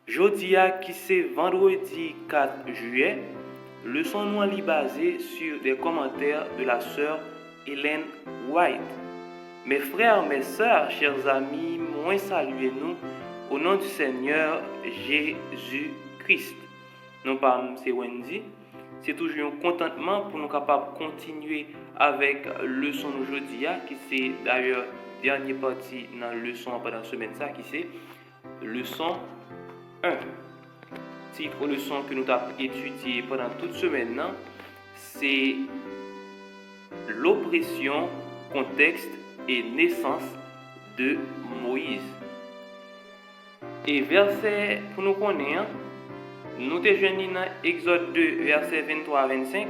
Jodia qui c'est vendredi 4 juillet, leçon nous est basée sur des commentaires de la sœur Hélène White. Mes frères, mes sœurs, chers amis, moi saluez nous au nom du Seigneur Jésus-Christ. Nous parlons, c'est Wendy. C'est toujours un contentement pour nous capables de continuer avec leçon aujourd'hui, qui c'est d'ailleurs dernière partie dans la leçon pendant la semaine, ça qui c'est leçon 1. Titre leçon que nous avons étudié pendant toute semaine, c'est l'oppression, contexte et naissance de Moïse. Et verset pour nous connaître, nous avons dans Exode 2, verset 23 à 25,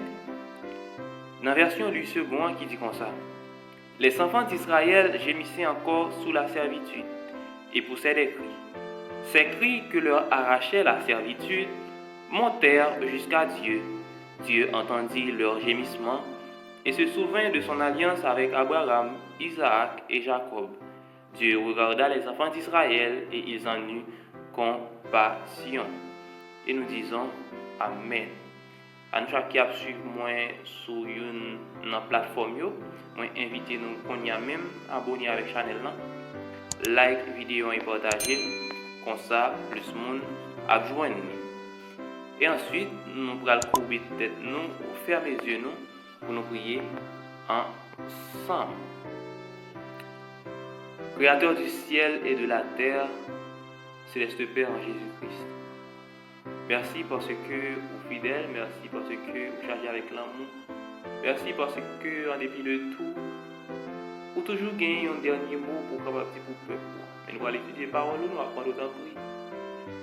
dans la version du second qui dit comme ça. Les enfants d'Israël gémissaient encore sous la servitude et poussaient des cris. Ces cris que leur arrachait la servitude montèrent jusqu'à Dieu. Dieu entendit leurs gémissements et se souvint de son alliance avec Abraham, Isaac et Jacob. Dieu regarda les enfants d'Israël et ils en eurent compassion. Et nous disons Amen. À nous chaque qui a suivi moi sur une plateforme, moi invite nous qu'on y a même abonner avec la chaîne là, like vidéo et partager, comme ça plus de monde a joindre. Et ensuite nous allons courber tête nous, fermer les yeux nous pour nous prier ensemble. Créateur du ciel et de la terre, céleste Père en Jésus-Christ. Merci parce que vous fidèle, merci parce que vous chargez avec l'amour. Merci parce que, en dépit de tout, vous toujours gagné un dernier mot pour capable pour le peuple. Mais nous allons étudier les paroles, nous allons prendre autant prix.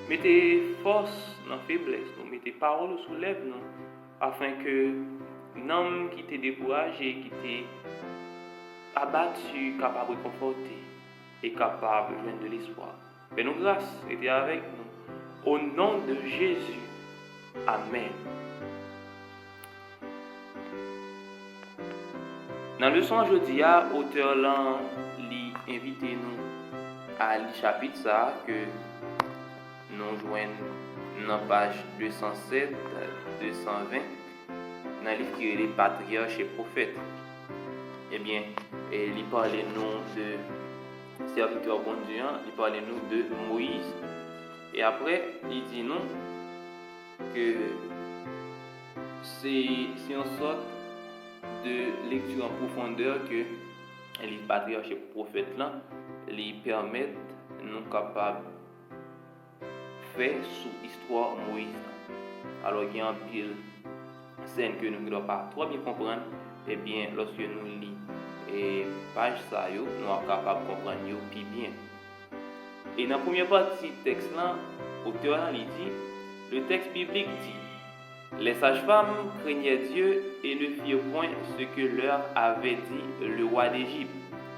Mettez force dans la faiblesse, nous mettez paroles sous lèvres, nous, afin que l'homme qui t'est découragé, qui t'est abattu, capable de conforter et capable de joindre de l'espoir. Fais-nous grâce, restez avec nous. Au nom de Jésus. Amen. Dans le leçon aujourd'hui, l'auteur invite nous à lire chapitre ça que nous joignons dans page 207, 220 dans le livre qui est les patriarches et prophètes. Eh bien, il parle nous de serviteur bon Dieu, il parle nous de Moïse. Et après, il dit non que c'est une sorte de lecture en profondeur que les patriarches et prophètes là, les permettent nous capables de faire sous l'histoire Moïse. Alors il y a un pile scène que nous ne devons pas trop bien comprendre. Eh bien, lorsque nous lisons et page ça, nous sommes capables de comprendre plus bien. Et dans la première partie du texte, l'auteur dit, le texte biblique dit, les sages-femmes craignaient Dieu et ne firent point ce que leur avait dit le roi d'Égypte.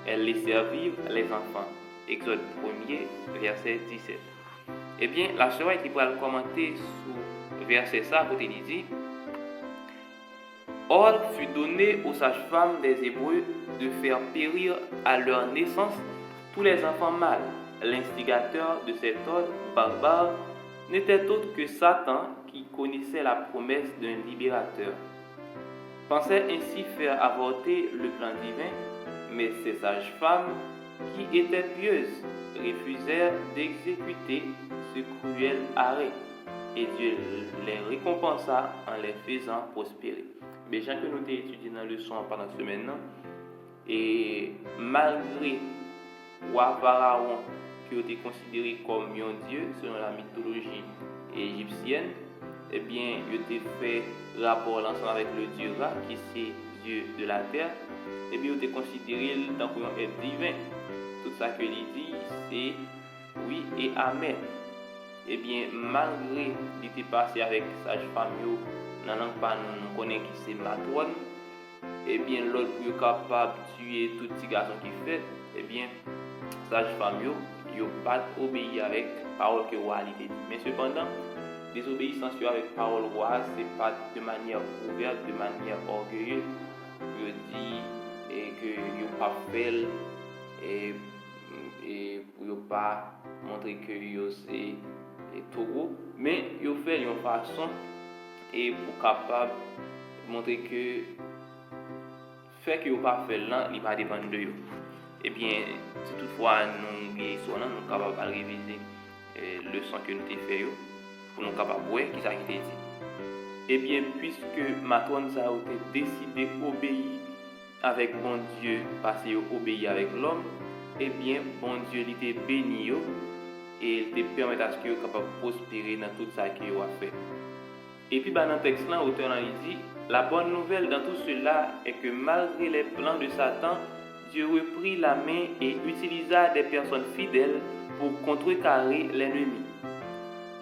Elles laissèrent vivre les enfants. Exode 1er, verset 17. Eh bien, la sœur qui pourra commenter sur verset ça, côté il dit, ordre fut donné aux sages-femmes des Hébreux de faire périr à leur naissance tous les enfants mâles. L'instigateur de cet ordre barbare n'était autre que Satan qui connaissait la promesse d'un libérateur. Pensait ainsi faire avorter le plan divin, mais ces sages-femmes, qui étaient pieuses, refusèrent d'exécuter ce cruel arrêt, et Dieu les récompensa en les faisant prospérer. Mais Jean que nous avons étudié dans le leçon pendant la semaine, et malgré roi Pharaon, qui a été considéré comme un dieu selon la mythologie égyptienne, eh bien, il a été fait rapport ensemble avec le dieu Ra, qui c'est Dieu de la terre, et bien, il a été considéré comme un être divin. Tout ça que il dit, c'est oui et amen. Eh bien, malgré qu'il était passé avec sage-femme, dans la langue pas nous connaissons qui c'est matrone, eh bien, l'autre pour capable de tuer tout petit garçon qui fait, eh bien, sage-femme, ils n'ont pas obéi avec parole que roi a dit. Mais cependant, désobéissance avec parole roi, ce n'est pas de manière ouverte, de manière orgueilleuse. Je dis et que ils n'ont pas fait et pour ne pas montrer que c'est trop mais ils fait une façon et pour capable montrer que fait que vous pas fait là, il va dépendre de vous. Eh bien, si toutefois nous guérissons, nous sommes capables de réviser le leçon que nous avons fait pour nous capables de voir qui ça qui était dit. Eh bien, puisque Matron ça a décidé d'obéir avec bon Dieu, parce qu'il obéit avec l'homme, eh bien, bon Dieu il était béni et il te permet à ce que vous capable de prospérer dans tout ça qu'il a fait. Et puis, dans le texte là, l'auteur dit, la bonne nouvelle dans tout cela est que malgré les plans de Satan, Dieu reprit la main et utilisa des personnes fidèles pour contrecarrer l'ennemi.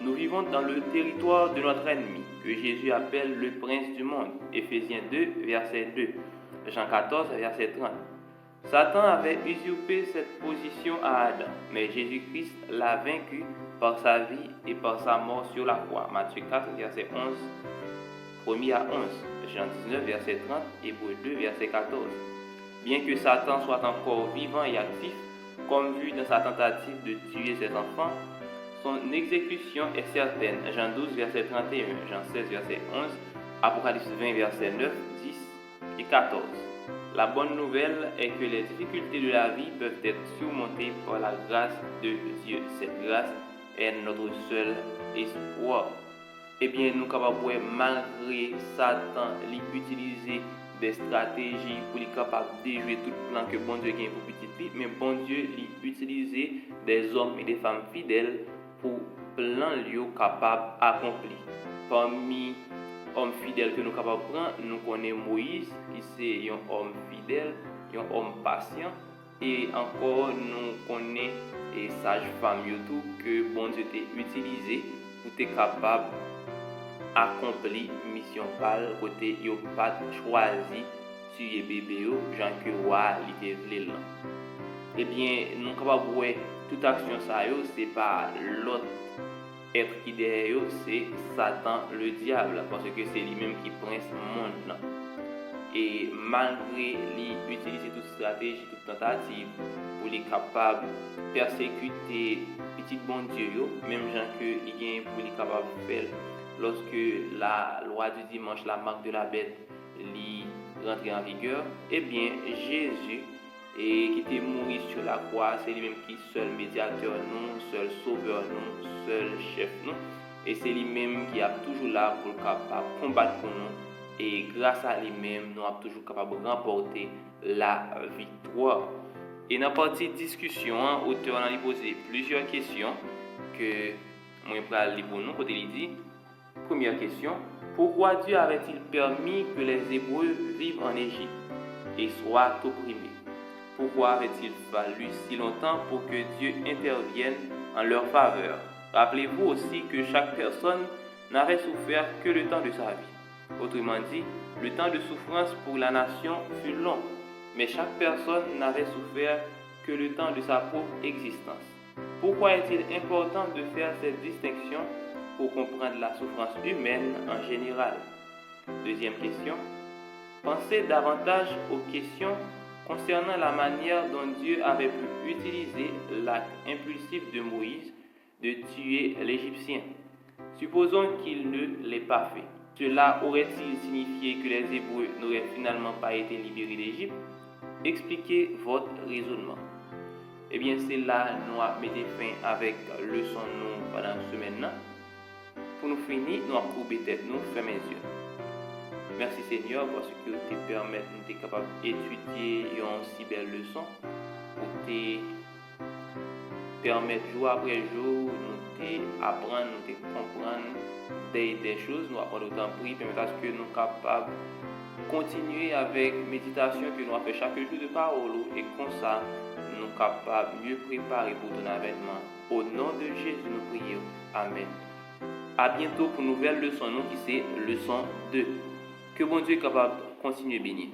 Nous vivons dans le territoire de notre ennemi, que Jésus appelle le prince du monde. Éphésiens 2, verset 2. Jean 14, verset 30. Satan avait usurpé cette position à Adam, mais Jésus-Christ l'a vaincu par sa vie et par sa mort sur la croix. Matthieu 4, verset 11, 1 à 11. Jean 19, verset 30, Hébreux 2, verset 14. Bien que Satan soit encore vivant et actif, comme vu dans sa tentative de tuer ses enfants, son exécution est certaine. Jean 12, verset 31, Jean 16, verset 11, Apocalypse 20, verset 9, 10 et 14. La bonne nouvelle est que les difficultés de la vie peuvent être surmontées par la grâce de Dieu. Cette grâce est notre seul espoir. Eh bien, nous sommes capables, malgré Satan, utiliser des stratégies pour être capable de déjouer tout plan que bon Dieu gagne pour petit vie, mais bon Dieu utiliser des hommes et des femmes fidèles pour plan lieu capable d'accomplir. Parmi hommes fidèles que nous sommes capables de prendre, nous connaissons Moïse, qui c'est un homme fidèle, un homme patient, et encore nous connaissons et sage-femme que bon Dieu t'a utilisé pour être capable accompli mission pal côté yo pas choisi tuer bébé yo Jean que roi li te vle lan. Eh bien nous capable voir toute action ça yo c'est pas l'autre être qui derrière yo, c'est Satan le diable parce que c'est lui-même qui prince monde là. Et malgré lui utiliser toute stratégie, toute tentative pour les capable persécuter petit bon Dieu yo, même gens que il gagne pour les capable faire lorsque la loi du dimanche, la marque de la bête, rentre en vigueur, eh bien, Jésus, qui était mort sur la croix, c'est lui-même qui est seul médiateur, nous, seul sauveur, nous, seul chef, nous, et c'est lui-même qui est toujours là pour combattre pour nous, et grâce à lui-même, nous sommes toujours capables de remporter la victoire. Et dans la partie discussion, l'auteur a posé plusieurs questions que moi je vais lire pour nous, quand il dit. Première question, pourquoi Dieu avait-il permis que les Hébreux vivent en Égypte et soient opprimés? Pourquoi avait-il fallu si longtemps pour que Dieu intervienne en leur faveur? Rappelez-vous aussi que chaque personne n'avait souffert que le temps de sa vie. Autrement dit, le temps de souffrance pour la nation fut long, mais chaque personne n'avait souffert que le temps de sa propre existence. Pourquoi est-il important de faire cette distinction pour comprendre la souffrance humaine en général? Deuxième question. Pensez davantage aux questions concernant la manière dont Dieu avait pu utiliser l'acte impulsif de Moïse de tuer l'Égyptien. Supposons qu'il ne l'ait pas fait. Cela aurait-il signifié que les Hébreux n'auraient finalement pas été libérés d'Égypte? Expliquez votre raisonnement. Eh bien, c'est là que nous avons mis fin avec le leçon nous pendant la semaine. Pour nous finir, nous avons coupé tête, nous fermons les yeux. Merci Seigneur parce que tu permets de nous capables d'étudier une si belle leçon, pour te permettre jour après jour, nous apprendre, nous comprendre des choses, nous apprendre autant prix, permettre à ce que nous sommes capables de continuer avec méditation que nous avons fait chaque jour de parole et comme ça, nous sommes capables de mieux préparer pour ton avènement. Au nom de Jésus, nous prions. Amen. À bientôt pour une nouvelle leçon, qui c'est leçon 2. Que bon Dieu est capable de continuer à bénir.